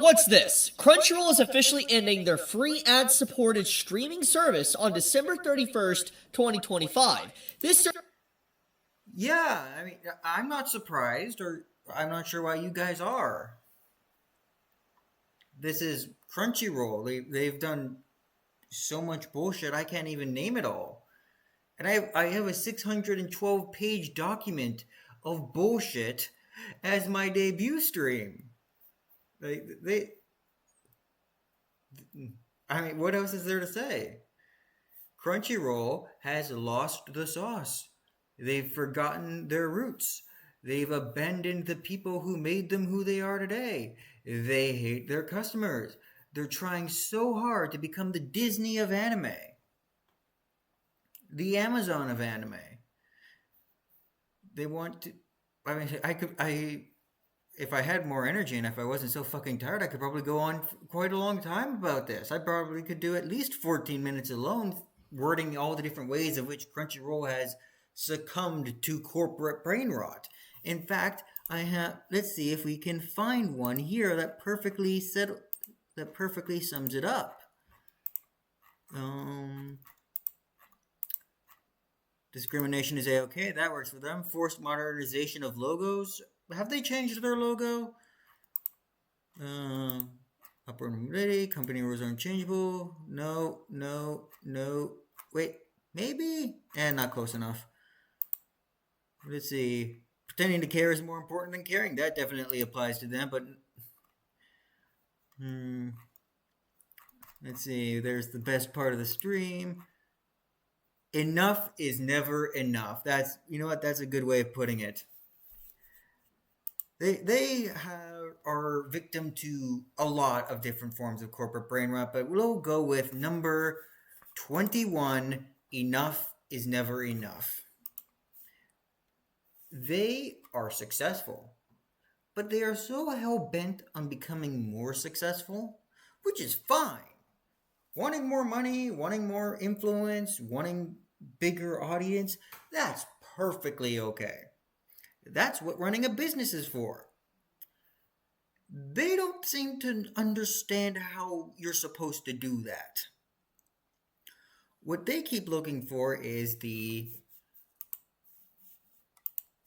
What's this? Crunchyroll is officially ending their free ad-supported streaming service on December 31st, 2025. Yeah, I mean, I'm not surprised, or I'm not sure why you guys are. This is Crunchyroll. They've done so much bullshit, I can't even name it all. And I have a 612 page document of bullshit as my debut stream. They I mean, what else is there to say? Crunchyroll has lost the sauce. They've forgotten their roots. They've abandoned the people who made them who they are today. They hate their customers. They're trying so hard to become the Disney of anime, the Amazon of anime. They want to. I mean, if I had more energy and if I wasn't so fucking tired, I could probably go on quite a long time about this. I probably could do at least 14 minutes alone, wording all the different ways of which Crunchyroll has succumbed to corporate brain rot. In fact, let's see if we can find one here that perfectly sums it up. Discrimination is A-okay. That works for them. Forced modernization of logos. Have they changed their logo? Upward mobility. Company rules are unchangeable. No. Wait, maybe? Not close enough. Let's see. Pretending to care is more important than caring. That definitely applies to them, but... Let's see. There's the best part of the stream. Enough is never enough. You know what? That's a good way of putting it. They are victim to a lot of different forms of corporate brain rot, but we'll go with number 21. Enough is never enough. They are successful, but they are so hell-bent on becoming more successful, which is fine. Wanting more money, wanting more influence, wanting bigger audience, that's perfectly okay. That's what running a business is for. They don't seem to understand how you're supposed to do that. What they keep looking for is the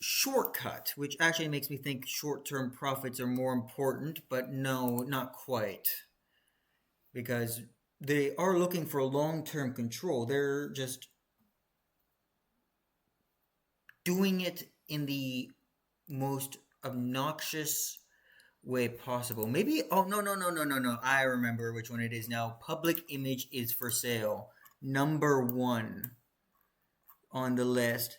shortcut, which actually makes me think short-term profits are more important, but no, not quite. Because they are looking for long-term control. They're just doing it in the most obnoxious way possible. Maybe, no. I remember which one it is now. Public image is for sale. Number 1 on the list.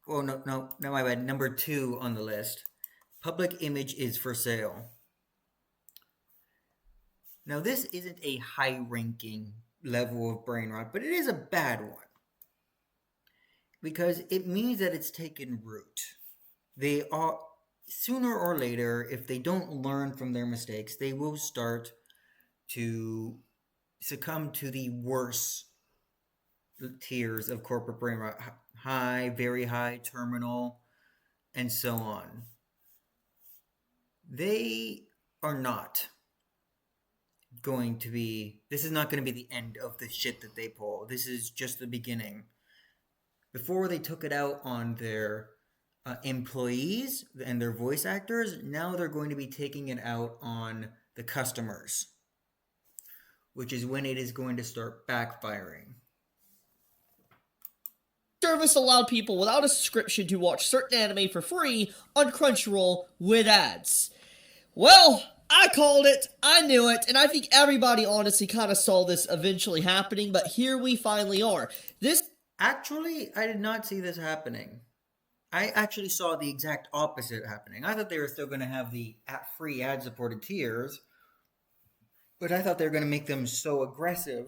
Oh, no, my bad. Number 2 on the list. Public image is for sale. Now, this isn't a high-ranking level of brain rot, but it is a bad one. Because it means that it's taken root. They are, sooner or later, if they don't learn from their mistakes, they will start to succumb to the worst tiers of corporate brain rot. High, very high, terminal, and so on. They are not going to be... This is not going to be the end of the shit that they pull. This is just the beginning. Before they took it out on their employees and their voice actors, now they're going to be taking it out on the customers, which is when it is going to start backfiring. Service allowed people without a subscription to watch certain anime for free on Crunchyroll with ads. Well, I called it, I knew it, and I think everybody honestly kind of saw this eventually happening, but here we finally are. Actually, I did not see this happening. I actually saw the exact opposite happening. I thought they were still going to have the free ad-supported tiers, but I thought they were going to make them so aggressive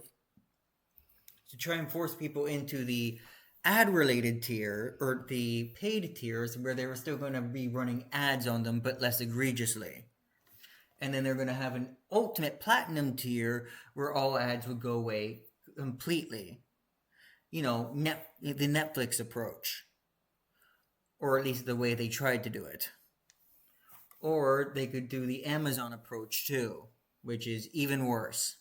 to try and force people into the ad-related tier, or the paid tiers, where they were still going to be running ads on them, but less egregiously. And then they're going to have an ultimate platinum tier, where all ads would go away completely. You know, the Netflix approach. Or at least the way they tried to do it. Or they could do the Amazon approach too, which is even worse.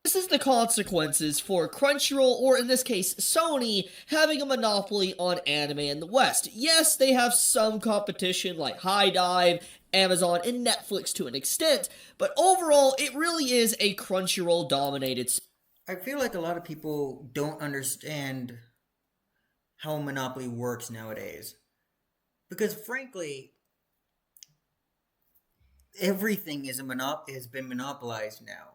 This is the consequences for Crunchyroll, or in this case, Sony, having a monopoly on anime in the West. Yes, they have some competition like High Dive, Amazon, and Netflix to an extent, but overall, it really is a Crunchyroll-dominated space. I feel like a lot of people don't understand how a monopoly works nowadays. Because frankly, everything has been monopolized now.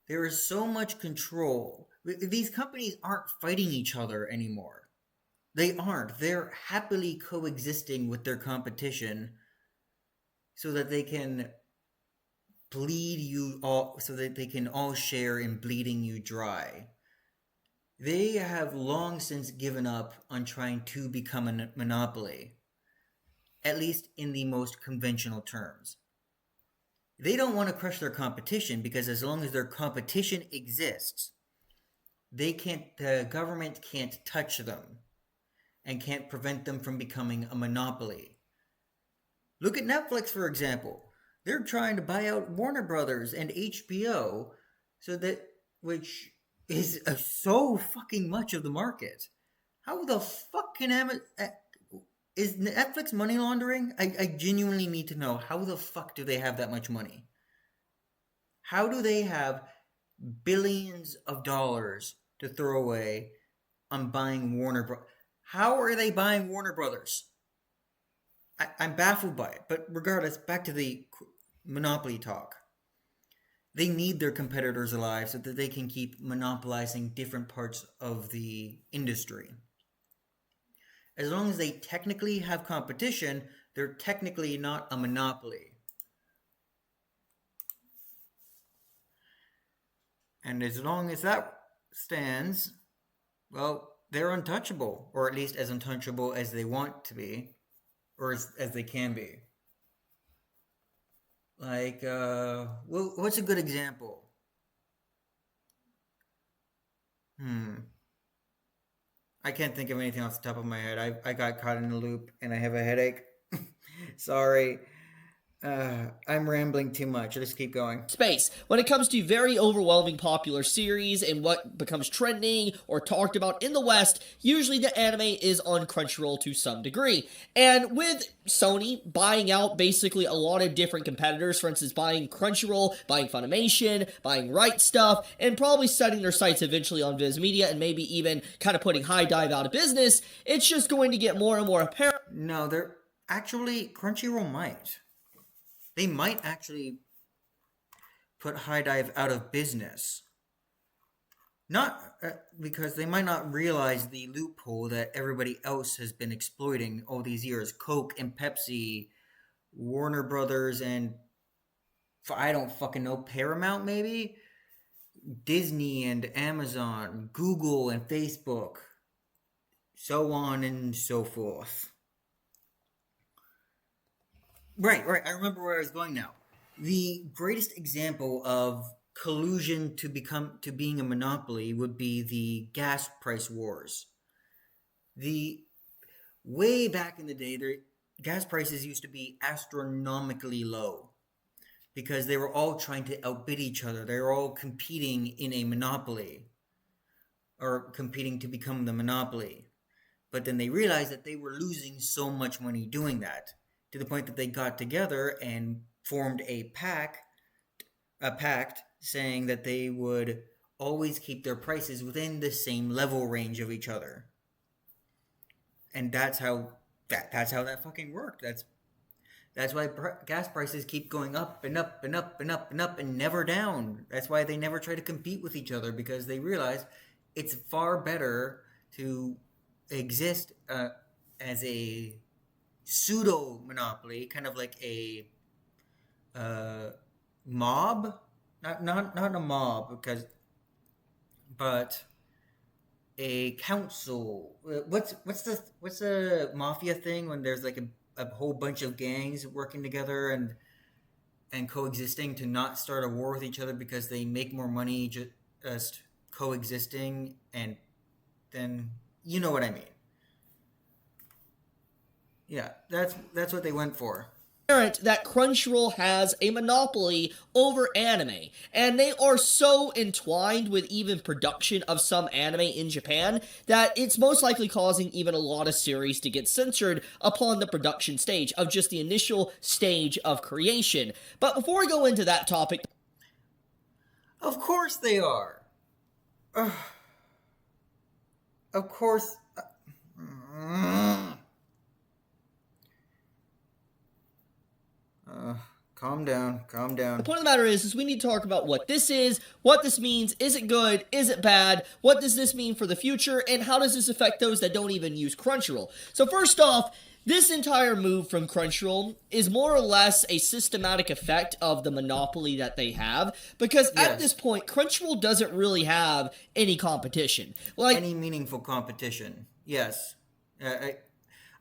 There is so much control. These companies aren't fighting each other anymore. They aren't. They're happily coexisting with their competition so that they can bleed you all, so that they can all share in bleeding you dry. They have long since given up on trying to become a monopoly, at least in the most conventional terms. They don't want to crush their competition because as long as their competition exists, the government can't touch them and can't prevent them from becoming a monopoly. Look at Netflix, for example. They're trying to buy out Warner Brothers and HBO, which is so fucking much of the market. How the fuck can is Netflix money laundering? I genuinely need to know, how the fuck do they have that much money? How do they have billions of dollars to throw away on buying Warner Brothers? How are they buying Warner Brothers? I'm baffled by it. But regardless, back to the monopoly talk. They need their competitors alive so that they can keep monopolizing different parts of the industry. As long as they technically have competition, they're technically not a monopoly. And as long as that stands, well, they're untouchable, or at least as untouchable as they want to be, or as they can be. Like, what's a good example? I can't think of anything off the top of my head. I got caught in a loop and I have a headache. Sorry. I'm rambling too much. Let's keep going. Space when it comes to very overwhelming popular series and what becomes trending or talked about in the West. Usually the anime is on Crunchyroll to some degree, and with Sony buying out basically a lot of different competitors, for instance buying Crunchyroll, buying Funimation, buying Right Stuff, and probably setting their sights eventually on Viz Media and maybe even kind of putting High Dive out of business, it's just going to get more and more apparent. No, they're actually, Crunchyroll might. They might actually put High Dive out of business. Not because they might not realize the loophole that everybody else has been exploiting all these years. Coke and Pepsi, Warner Brothers, and I don't fucking know, Paramount maybe? Disney and Amazon, Google and Facebook, so on and so forth. Right. I remember where I was going now. The greatest example of collusion to being a monopoly would be the gas price wars. Way back in the day, gas prices used to be astronomically low because they were all trying to outbid each other. They were all competing in a monopoly, or competing to become the monopoly. But then they realized that they were losing so much money doing that, to the point that they got together and formed a pact saying that they would always keep their prices within the same level range of each other. And that's how that fucking worked. That's why gas prices keep going up and up and up and up and up and never down. That's why they never try to compete with each other, because they realize it's far better to exist as a pseudo monopoly, kind of like a mob, not a mob, but a council. What's the mafia thing when there's like a whole bunch of gangs working together and coexisting to not start a war with each other because they make more money just coexisting, and then you know what I mean. Yeah, that's what they went for. That Crunchyroll has a monopoly over anime, and they are so entwined with even production of some anime in Japan that it's most likely causing even a lot of series to get censored upon the production stage of just the initial stage of creation. But before we go into that topic, Of course they are. Ugh. Of course. Uh, Calm down. Calm the down. point of the matter is we need to talk about what this is, what this means, is it good, is it bad, what does this mean for the future, and how does this affect those that don't even use Crunchyroll. So first off, this entire move from Crunchyroll is more or less a systematic effect of the monopoly that they have, because at this Yes. point, Crunchyroll doesn't really have any competition. Like, Any meaningful competition. Yes.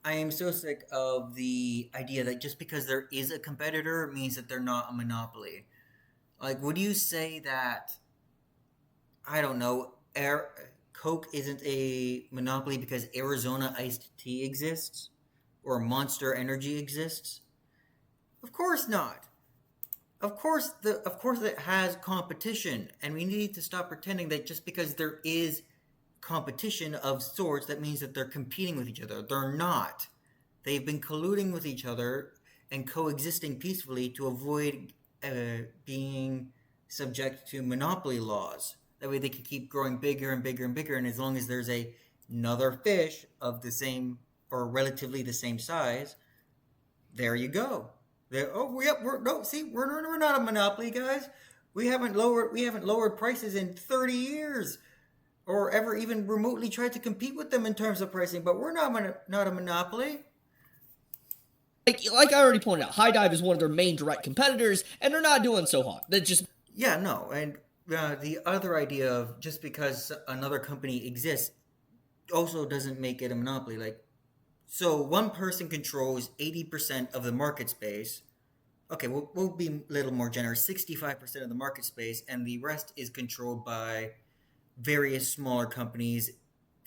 I am so sick of the idea that just because there is a competitor means that they're not a monopoly. Like, would you say that, I don't know, Coke isn't a monopoly because Arizona iced tea exists? Or Monster Energy exists? Of course not. Of course it has competition, and we need to stop pretending that just because there is competition of sorts that means that they're competing with each other. They're not. They've been colluding with each other and coexisting peacefully to avoid being subject to monopoly laws. That way they can keep growing bigger and bigger and bigger, and as long as there's another fish of the same or relatively the same size, there you go. There. Oh, yep. We're no. See, we're not a monopoly, guys. We haven't lowered prices in 30 years, or ever even remotely tried to compete with them in terms of pricing. But we're not a monopoly. like I already pointed out, High Dive is one of their main direct competitors, and they're not doing so hot. That just Yeah, no. And the other idea of just because another company exists also doesn't make it a monopoly. Like, so one person controls 80% of the market space. Okay, we'll be a little more generous. 65% of the market space, and the rest is controlled by various smaller companies,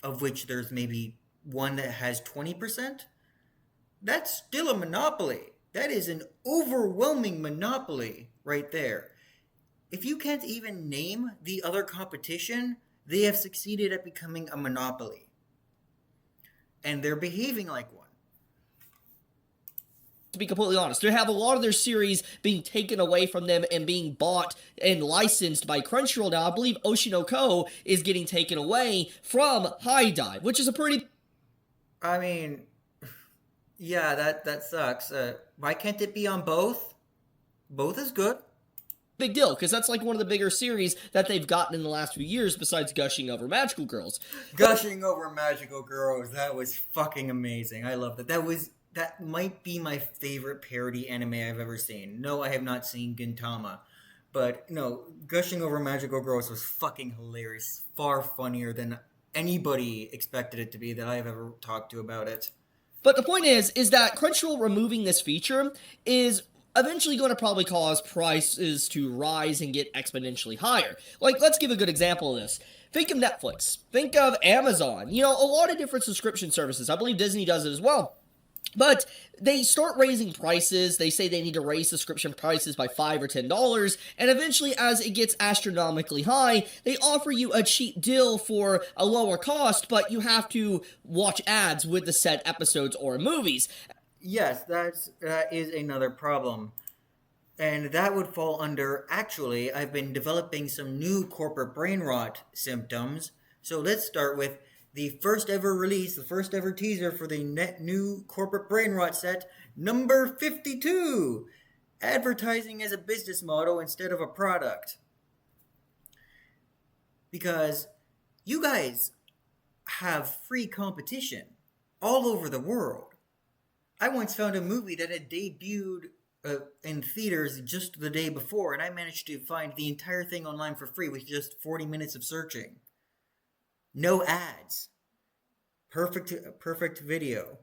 of which there's maybe one that has 20%. That's still a monopoly. That is an overwhelming monopoly right there. If you can't even name the other competition, they have succeeded at becoming a monopoly. And they're behaving like one. to be completely honest. They have a lot of their series being taken away from them and being bought and licensed by Crunchyroll now. I believe Oshinoko is getting taken away from High Dive, which is a pretty I mean, yeah, that sucks. Why can't it be on both? Both is good. big deal, because that's like one of the bigger series that they've gotten in the last few years besides gushing over Magical Girls. Gushing over Magical Girls, that was fucking amazing. I love that. That might be my favorite parody anime I've ever seen. No, I have not seen Gintama. But no, Gushing over Magical Girls was fucking hilarious. Far funnier than anybody expected it to be that I've ever talked to about it. But the point is that Crunchyroll removing this feature is eventually going to probably cause prices to rise and get exponentially higher. Like, let's give a good example of this. Think of Netflix. Think of Amazon. You know, a lot of different subscription services. I believe Disney does it as well. But they start raising prices. They say they need to raise subscription prices by $5 or $10. And eventually, as it gets astronomically high, they offer you a cheap deal for a lower cost, but you have to watch ads with the said episodes or movies. Yes, that is another problem. And that would fall under, actually, I've been developing some new corporate brain rot symptoms. So let's start with the first ever release, the first ever teaser for the new corporate brain rot set, number 52. Advertising as a business model instead of a product. Because you guys have free competition all over the world. I once found a movie that had debuted in theaters just the day before, and I managed to find the entire thing online for free with just 40 minutes of searching. No ads. Perfect video.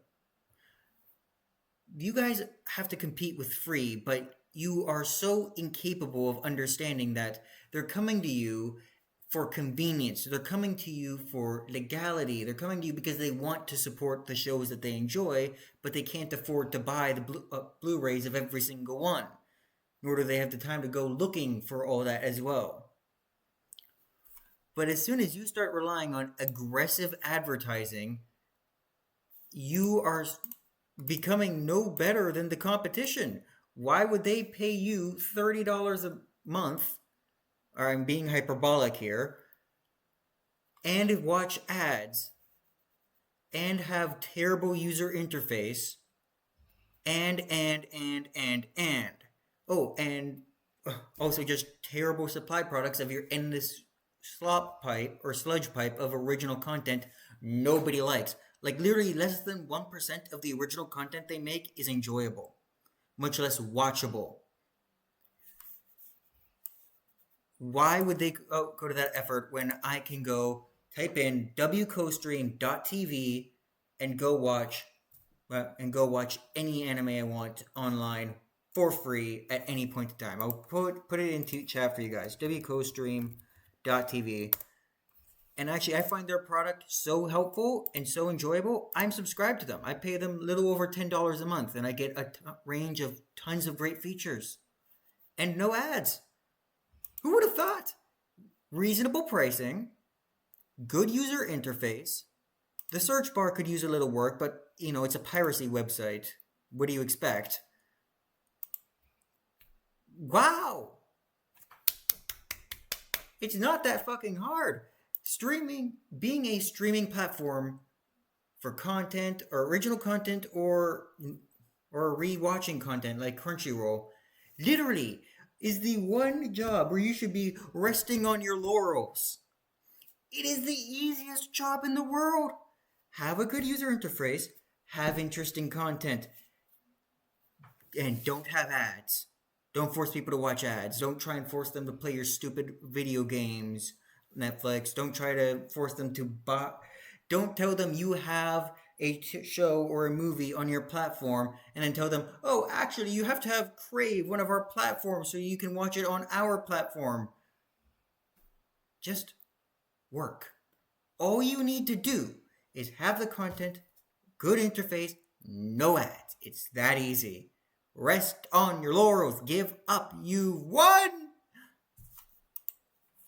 You guys have to compete with free, but you are so incapable of understanding that they're coming to you for convenience. They're coming to you for legality. They're coming to you because they want to support the shows that they enjoy, but they can't afford to buy the Blu-rays of every single one, nor do they have the time to go looking for all that as well. But as soon as you start relying on aggressive advertising, you are becoming no better than the competition. Why would they pay you $30 a month, or I'm being hyperbolic here, and watch ads, and have terrible user interface, and. Oh, and also just terrible supply products of your endless slop pipe or sludge pipe of original content nobody likes. Like, literally less than 1% of the original content they make is enjoyable, much less watchable. Why would they go to that effort when I can go type in wcostream.tv and go watch any anime I want online for free at any point in time? I'll put it into chat for you guys. wcostream.tv. And actually, I find their product so helpful and so enjoyable. I'm subscribed to them. I pay them a little over $10 a month, and I get a range of tons of great features. And no ads. Who would have thought? Reasonable pricing, good user interface. The search bar could use a little work, but, it's a piracy website. What do you expect? Wow! It's not that fucking hard. Being a streaming platform for content or original content or rewatching content like Crunchyroll, literally is the one job where you should be resting on your laurels. It is the easiest job in the world. Have a good user interface, have interesting content, and don't have ads. Don't force people to watch ads. Don't try and force them to play your stupid video games, Netflix. Don't try to force them to buy. Don't tell them you have a show or a movie on your platform and then tell them, oh, actually, you have to have Crave, one of our platforms, so you can watch it on our platform. Just work. All you need to do is have the content, good interface, no ads. It's that easy. Rest on your laurels. Give up. You've won!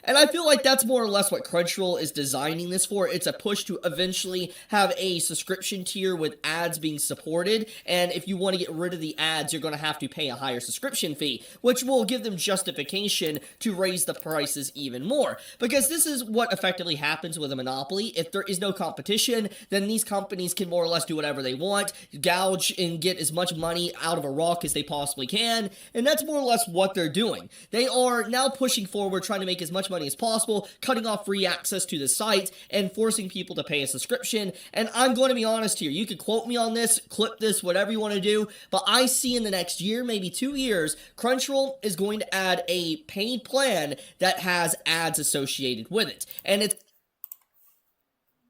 And I feel like that's more or less what Crunchyroll is designing this for. It's a push to eventually have a subscription tier with ads being supported, and if you want to get rid of the ads, you're going to have to pay a higher subscription fee, which will give them justification to raise the prices even more. Because this is what effectively happens with a monopoly. If there is no competition, then these companies can more or less do whatever they want, gouge and get as much money out of a rock as they possibly can, and that's more or less what they're doing. They are now pushing forward, trying to make as much money as possible, cutting off free access to the site, and forcing people to pay a subscription. And I'm going to be honest here, you could quote me on this, clip this, whatever you want to do, but I see in the next year, maybe 2 years, Crunchyroll is going to add a paid plan that has ads associated with it. And it's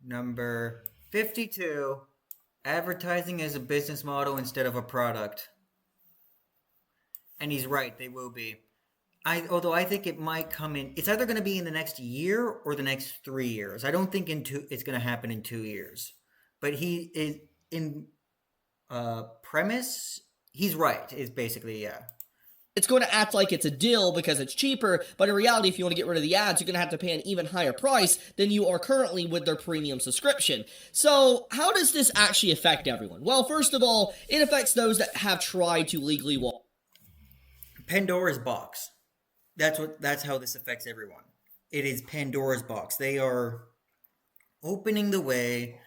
Number 52, advertising as a business model instead of a product. And he's right, they will be. Although I think it might come in, it's either going to be in the next year or the next 3 years. I don't think it's going to happen in 2 years. But he is in premise. He's right. Is basically it's going to act like it's a deal because it's cheaper, but in reality, if you want to get rid of the ads, you're going to have to pay an even higher price than you are currently with their premium subscription. So, how does this actually affect everyone? Well, first of all, it affects those that have tried to legally watch Pandora's box. That's how this affects everyone. It is Pandora's box. They are opening the way.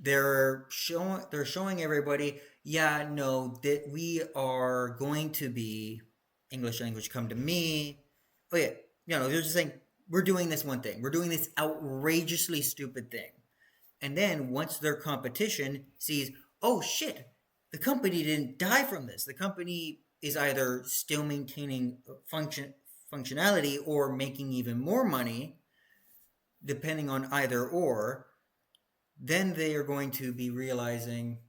They're showing everybody, that we are going to be English language come to me. Oh yeah, they're just saying we're doing this one thing. We're doing this outrageously stupid thing. And then once their competition sees, oh shit, the company didn't die from this. The company is either still maintaining functionality or making even more money, depending on either or, then they are going to be realizing,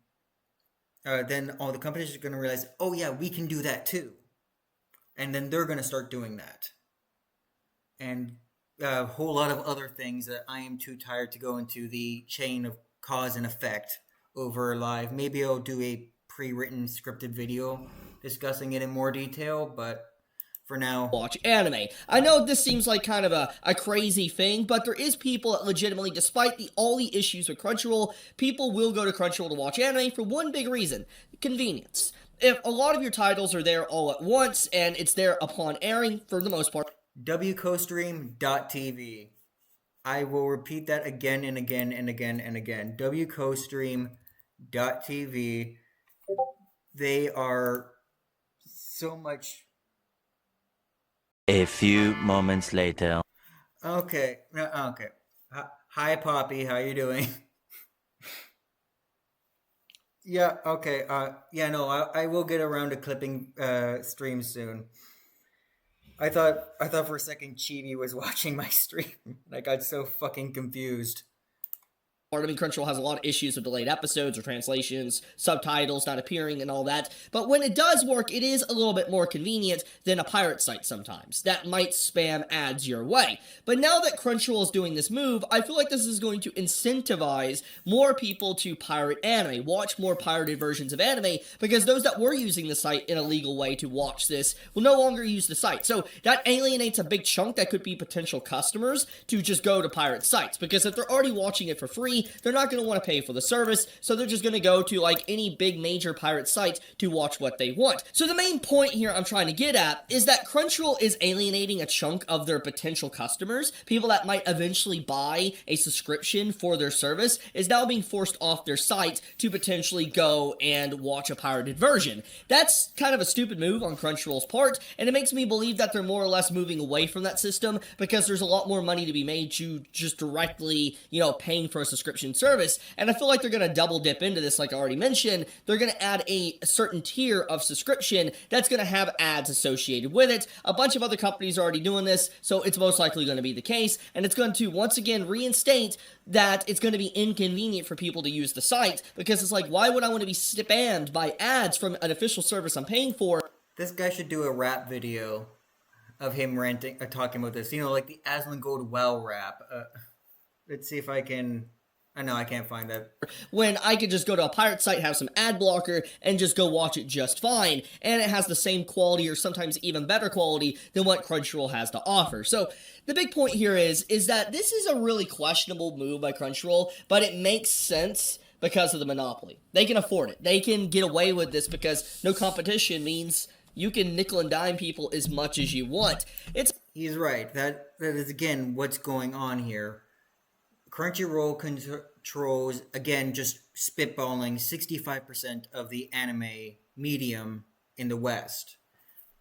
then all the companies are going to realize, oh yeah, we can do that too. And then they're going to start doing that. And a whole lot of other things that I am too tired to go into the chain of cause and effect over live. Maybe I'll do a pre-written scripted video discussing it in more detail, but for now, watch anime. I know this seems like kind of a crazy thing, but there is people that legitimately, despite all the issues with Crunchyroll, people will go to Crunchyroll to watch anime for one big reason: convenience. If a lot of your titles are there all at once, and it's there upon airing, for the most part, wcostream.tv. I will repeat that again and again and again and again. wcostream.tv. They are so much. A few moments later. Okay. Okay. Hi, Poppy. How you doing? Yeah. Okay. Yeah. No. I will get around to clipping stream soon. I thought for a second Chibi was watching my stream. I got so fucking confused. I mean, Crunchyroll has a lot of issues with delayed episodes or translations, subtitles not appearing, and all that. But when it does work, it is a little bit more convenient than a pirate site sometimes. That might spam ads your way. But now that Crunchyroll is doing this move, I feel like this is going to incentivize more people to pirate anime, watch more pirated versions of anime, because those that were using the site in a legal way to watch this will no longer use the site. So that alienates a big chunk that could be potential customers to just go to pirate sites, because if they're already watching it for free, they're not going to want to pay for the service, so they're just going to go to like any big major pirate site to watch what they want. So the main point here I'm trying to get at is that Crunchyroll is alienating a chunk of their potential customers. People that might eventually buy a subscription for their service is now being forced off their site to potentially go and watch a pirated version. That's kind of a stupid move on Crunchyroll's part, and it makes me believe that they're more or less moving away from that system because there's a lot more money to be made to just directly, paying for a subscription service. And I feel like they're going to double dip into this, like I already mentioned. They're going to add a certain tier of subscription that's going to have ads associated with it. A bunch of other companies are already doing this, so it's most likely going to be the case. And it's going to, once again, reinstate that it's going to be inconvenient for people to use the site, because it's like, why would I want to be spammed by ads from an official service I'm paying for? This guy should do a rap video of him ranting, talking about this. Like the Aslan Gold Well rap. Let's see if I can. I know I can't find that. When I could just go to a pirate site, have some ad blocker, and just go watch it just fine. And it has the same quality, or sometimes even better quality, than what Crunchyroll has to offer. So the big point here is that this is a really questionable move by Crunchyroll, but it makes sense because of the monopoly. They can afford it. They can get away with this because no competition means you can nickel and dime people as much as you want. He's right. That is, again, what's going on here. Crunchyroll controls, again, just spitballing 65% of the anime medium in the West.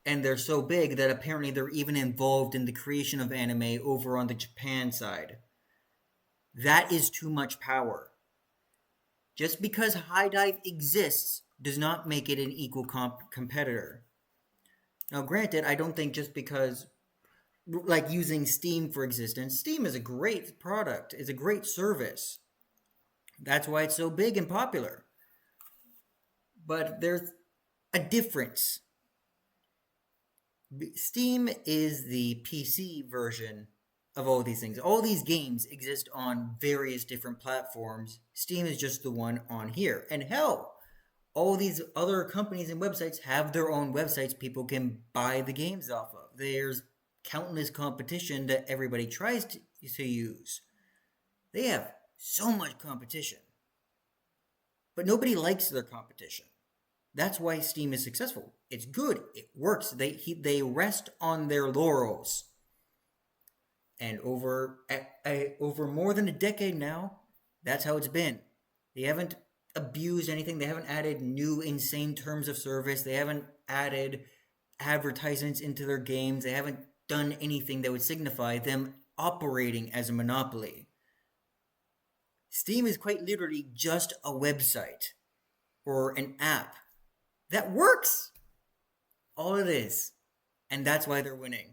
And they're so big that apparently they're even involved in the creation of anime over on the Japan side. That is too much power. Just because High Dive exists does not make it an equal competitor. Now, granted, I don't think just because, like using Steam for existence, Steam is a great product, it's a great service. That's why it's so big and popular. But there's a difference. Steam is the PC version of all these things. All these games exist on various different platforms. Steam is just the one on here. And hell, all these other companies and websites have their own websites people can buy the games off of. There's countless competition that everybody tries to use. They have so much competition. But nobody likes their competition. That's why Steam is successful. It's good. It works. They rest on their laurels. And over more than a decade now, that's how it's been. They haven't abused anything. They haven't added new insane terms of service. They haven't added advertisements into their games. They haven't done anything that would signify them operating as a monopoly. Steam is quite literally just a website or an app that works. All it is. And that's why they're winning.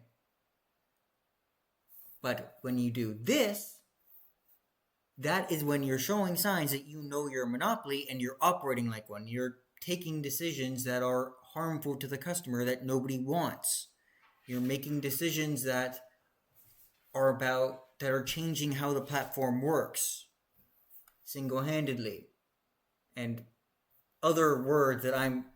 But when you do this, that is when you're showing signs that you know you're a monopoly and you're operating like one. You're taking decisions that are harmful to the customer that nobody wants. You're making decisions that are changing how the platform works single-handedly, and other words that I'm.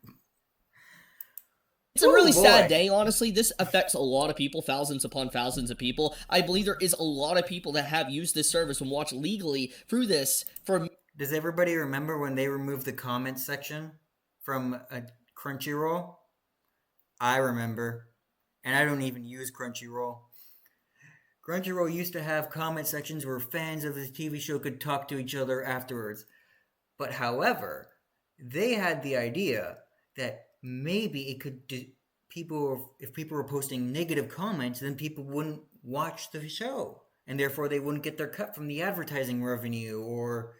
It's a really sad boy. day, honestly. This affects a lot of people, thousands upon thousands of people. I believe there is a lot of people that have used this service and watched legally through this for. Does everybody remember when they removed the comments section from Crunchyroll? I remember, and I don't even use Crunchyroll. Crunchyroll used to have comment sections where fans of the TV show could talk to each other afterwards. But however, they had the idea that maybe it could if people were posting negative comments, then people wouldn't watch the show, and therefore they wouldn't get their cut from the advertising revenue. Or,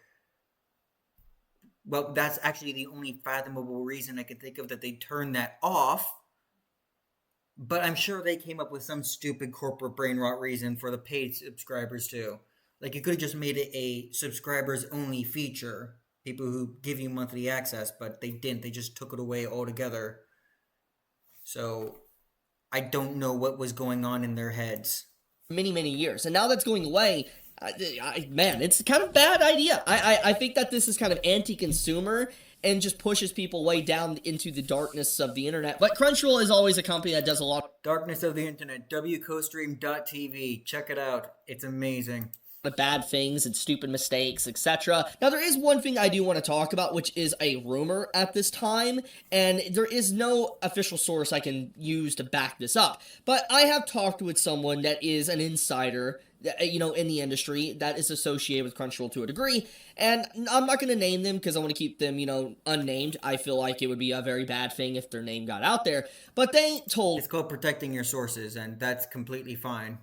well, that's actually the only fathomable reason I could think of that they turned that off. But I'm sure they came up with some stupid corporate brainrot reason for the paid subscribers too. Like, you could have just made it a subscribers only feature, people who give you monthly access, but they didn't. They just took it away altogether. So I don't know what was going on in their heads. Many years, and now that's going away. Man, it's kind of a bad idea. I think that this is kind of anti-consumer and just pushes people way down into the darkness of the internet. But Crunchyroll is always a company that does a lot. Darkness of the internet. wcostream.tv. Check it out. It's amazing. Of bad things and stupid mistakes, etc. Now, there is one thing I do want to talk about, which is a rumor at this time, and there is no official source I can use to back this up. But I have talked with someone that is an insider, you know, in the industry that is associated with Crunchyroll to a degree, and I'm not going to name them because I want to keep them, you know, unnamed. I feel like it would be a very bad thing if their name got out there, but they told It's called protecting your sources, and that's completely fine.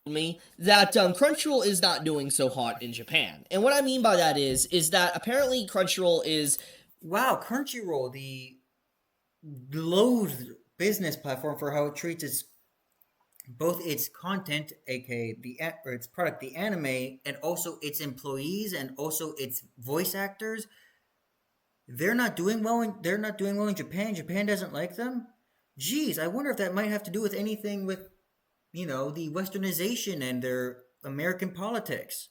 Me that Crunchyroll is not doing so hot in Japan. And what I mean by that is that apparently Crunchyroll is... Wow, Crunchyroll, the loathed business platform for how it treats both its content, aka its product, the anime, and also its employees and also its voice actors. They're not doing well in Japan. Japan doesn't like them. Geez, I wonder if that might have to do with anything with, you know, the westernization and their American politics.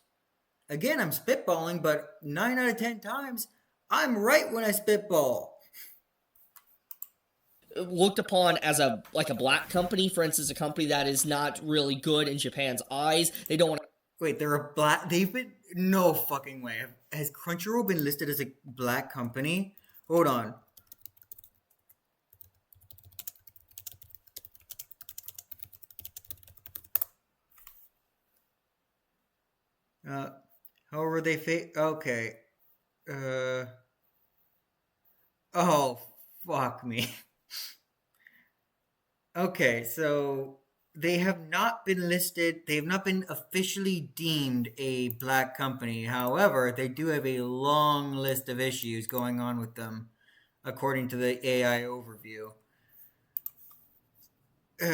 Again, I'm spitballing, but 9 out of 10 times, I'm right when I spitball. Looked upon as a black company, for instance, a company that is not really good in Japan's eyes. They don't want to... Wait, they're a black... They've been... No fucking way. Has Crunchyroll been listed as a black company? Hold on. However, okay. Oh, fuck me. Okay, so they have not been listed. They have not been officially deemed a black company. However, they do have a long list of issues going on with them, according to the AI overview.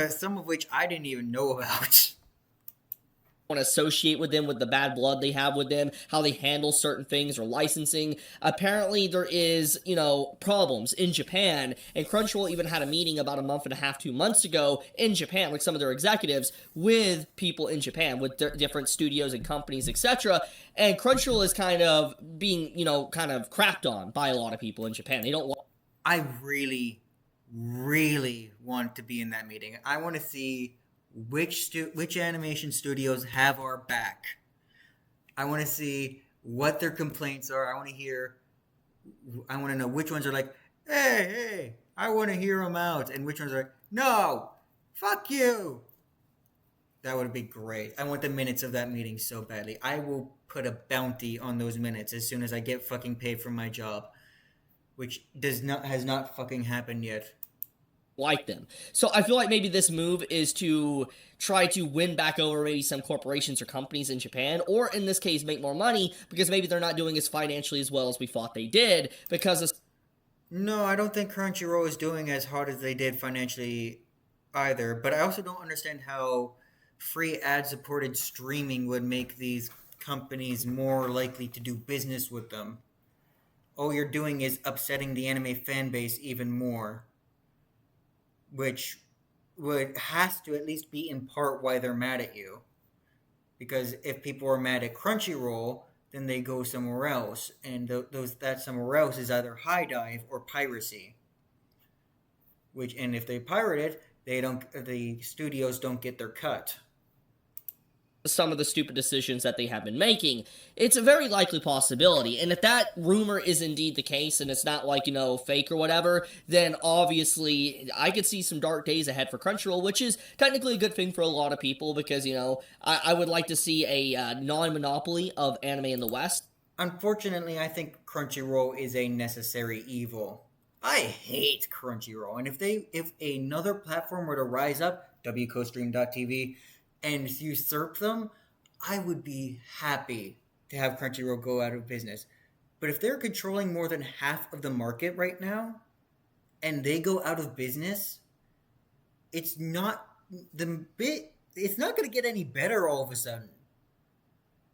Some of which I didn't even know about. Want to associate with them, with the bad blood they have with them, how they handle certain things or licensing. Apparently there is, you know, problems in Japan, and Crunchyroll even had a meeting about a month and a half, 2 months ago in Japan, like some of their executives, with people in Japan, with different studios and companies, etc. And Crunchyroll is kind of being, you know, kind of crapped on by a lot of people in Japan. They don't want... I really want to be in that meeting. I want to see which animation studios have our back. I want to see what their complaints are. I want to know which ones are like, hey, I want to hear them out, and which ones are like, no, fuck you. That would be great. I want the minutes of that meeting so badly. I will put a bounty on those minutes as soon as I get fucking paid from my job, which has not fucking happened yet. Like them. So I feel like maybe this move is to try to win back over maybe some corporations or companies in Japan, or in this case make more money, because maybe they're not doing as financially as well as we thought they did, because of... No, I don't think Crunchyroll is doing as hard as they did financially either, but I also don't understand how free ad-supported streaming would make these companies more likely to do business with them. All you're doing is upsetting the anime fan base even more, which has to at least be in part why they're mad at you. Because if people are mad at Crunchyroll, then they go somewhere else, and that somewhere else is either High Dive or piracy. And if they pirate it, the studios don't get their cut. Some of the stupid decisions that they have been making, it's a very likely possibility. And if that rumor is indeed the case, and it's not like, fake or whatever, then obviously I could see some dark days ahead for Crunchyroll, which is technically a good thing for a lot of people because, I would like to see a non-monopoly of anime in the West. Unfortunately, I think Crunchyroll is a necessary evil. I hate Crunchyroll, and if another platform were to rise up, wcostream.tv, and usurp them, I would be happy to have Crunchyroll go out of business. But if they're controlling more than half of the market right now, and they go out of business, it's not going to get any better all of a sudden.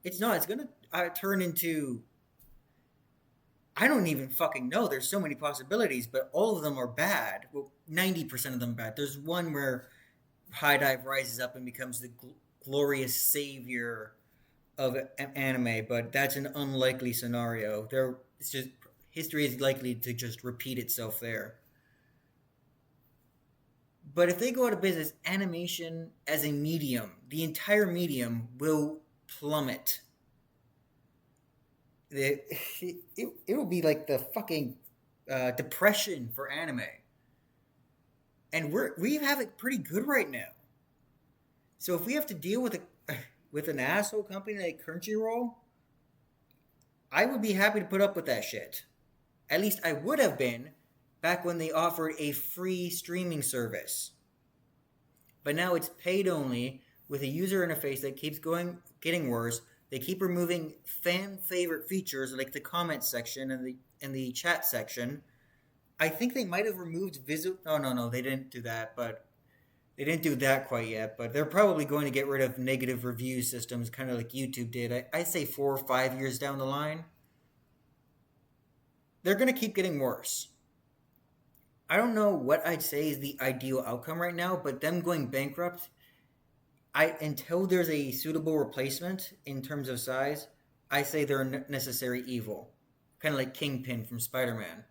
It's not. It's going to turn into... I don't even fucking know. There's so many possibilities, but all of them are bad. Well, 90% of them bad. There's one where High Dive rises up and becomes the glorious savior of anime, but that's an unlikely scenario. It's just history is likely to just repeat itself there. But if they go out of business, animation as a medium, the entire medium will plummet. It will be like the fucking depression for anime. And we have it pretty good right now. So if we have to deal with an asshole company like Crunchyroll, I would be happy to put up with that shit. At least I would have been back when they offered a free streaming service. But now it's paid only with a user interface that keeps getting worse. They keep removing fan favorite features like the comment section and the chat section. I think they might have removed no, they didn't do that, but they didn't do that quite yet, but they're probably going to get rid of negative review systems, kind of like YouTube did. I'd say 4 or 5 years down the line. They're going to keep getting worse. I don't know what I'd say is the ideal outcome right now, but them going bankrupt, until there's a suitable replacement in terms of size, I say they're a necessary evil. Kind of like Kingpin from Spider-Man.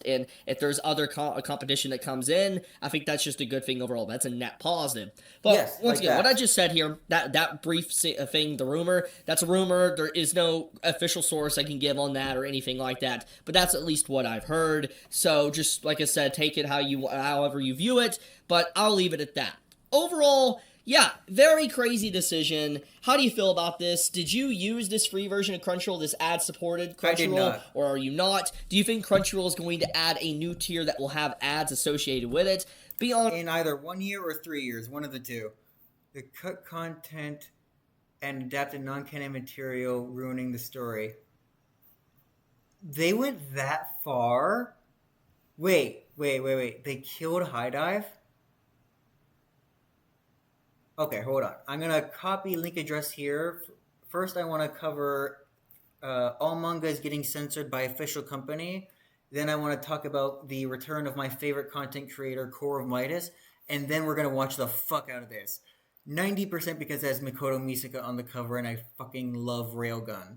And if there's other competition that comes in, I think that's just a good thing overall. That's a net positive. But yes, once again, what I just said here, that brief thing, the rumor, that's a rumor. There is no official source I can give on that or anything like that. But that's at least what I've heard. So just like I said, take it however you view it. But I'll leave it at that. Overall, yeah, very crazy decision. How do you feel about this? Did you use this free version of Crunchyroll, this ad-supported Crunchyroll? I did not. Or are you not? Do you think Crunchyroll is going to add a new tier that will have ads associated with it? In either 1 year or 3 years, one of the two. The cut content and adapted non-canon material ruining the story. They went that far? Wait. They killed High Dive? Okay, hold on. I'm going to copy link address here. First, I want to cover all manga is getting censored by official company. Then I want to talk about the return of my favorite content creator, Core of Midas. And then we're going to watch the fuck out of this. 90% because it has Mikoto Misaka on the cover and I fucking love Railgun.